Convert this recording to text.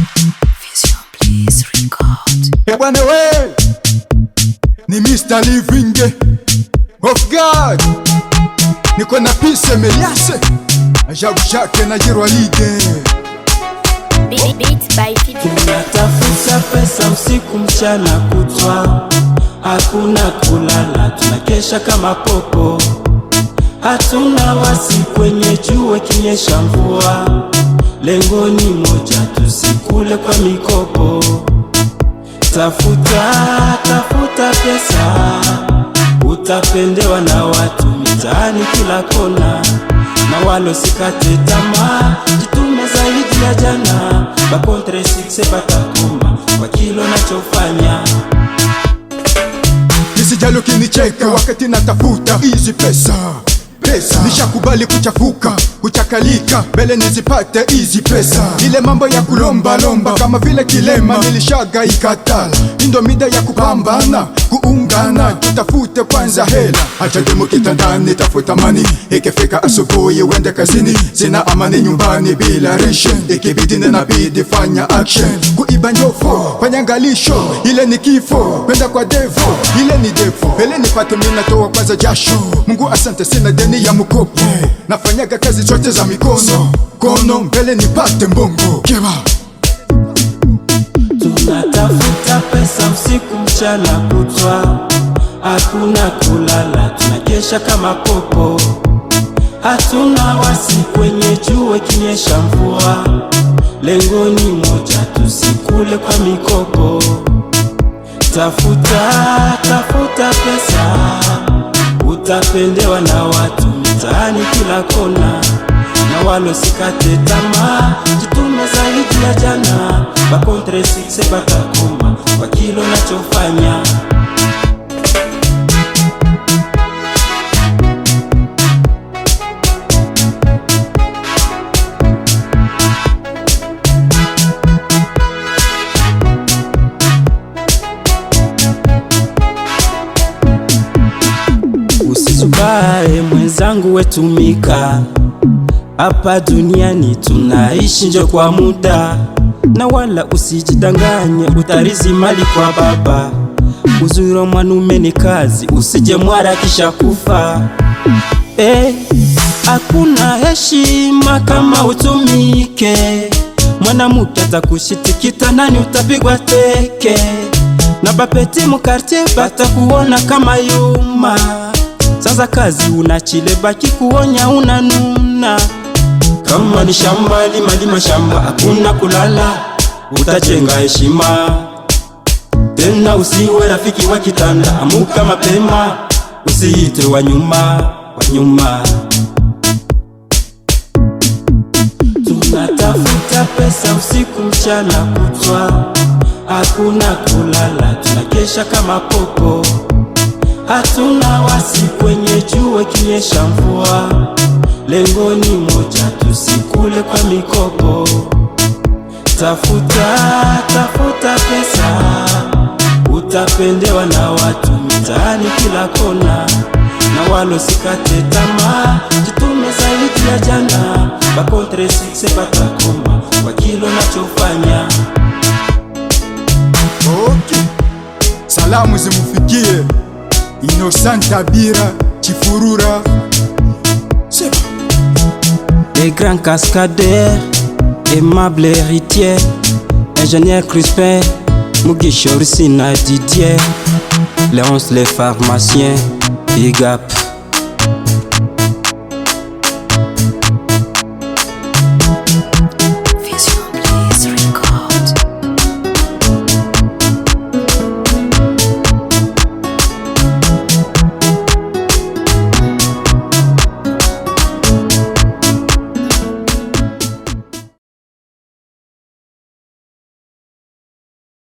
Vision please record. Bwana we ni Mr. Living of God, niko na Peace Meliase ajabu shake na Jirwa League. Beat by Fifi. Tunatafuta pesa usiku mchana kutwa, hakuna kulala, tunakesha kama popo. Hatuna wasi kwenye jua kinyesha mvua, lengo ni moja, tusikule kwa mikopo. Tafuta pesa, utapendewa na watu mitaani kila kona. Na walo sikate tamaa, jitume zaidi ya jana. Bakontre sikse batakoma kwa kilo nachofanya. Nisijalo kinicheka wakati natafuta hizi pesa. Nishakubali kuchafuka, kuchakalika, mbele nizipate hizi pesa. Ile mambo ya kulomba lomba kama vile kilema nilishaga ikatala. Indo mida ya kupambana, kuungana, tutafute kwanza hela. Acha demo kitandani, tafuta mani. Ikifika asubuhi wende kazini, sina amani nyumbani bila ration. Ikibidi ninabidi fanya action. Kuiba njofo, fanya ngalisho, ile ni kifo. Kwenda kwa devo, ile ni defo. Mbele nipate mina toa kwanza jasho. Mungu asante sina deni ya mkopo. Nafanyaga kazi zote za mikono mbele nipate mbongo. Keba tunatafuta pesa usiku mchana kutwa, hakuna kulala, tunakesha kama popo. Hatuna wasi kwenye jua kinyesha mvua, lengo ni moja, tusikule kwa mikopo. Tafuta pesa, utapendewa na watu mitaani kila kona. Na walo sikate tamaa, jitume zaidi ya jana. Bakontre sikse batakoma kwa kilo nachofanya. Usisubae mwenzangu wetumika, hapa duniani tunaishi njo kwa muda. Na wala usijidanganye utarizi mali kwa baba. Uzuri wa mwanume ni kazi, usije mwara kisha kufa. Hakuna heshima kama utumike. Mwanamuke atakushitikita nani utapigwa teke. Na bapeti mukartie batakuona kama yuma. Sasa kazi unachile baki kuonya unanuna. Kama ni shamba lima shamba, hakuna kulala, utajenga heshima. Tena usiwe rafiki wa kitanda, amuka mapema, usiite wa nyuma. Tunatafuta pesa usiku mchana kutwa, hakuna kulala, tunakesha kama popo. Hatuna wasi kwenye jua kinyesha mvua, lengo ni moja, tusikule kwa mikopo. Tafuta pesa, utapendewa na watu mitaani kila kona. Na walo sikate tamaa, jitume zaidi ya jana. Bakontre sikse batakoma kwa kilo nachofanya. Okay. Salamu zimufikie Innocent Abira Chifurura. Seba Les grands cascadeurs, aimable héritier, ingénieur Crispin, Mugisho Rissina Didier, Léonce les pharmaciens, big up.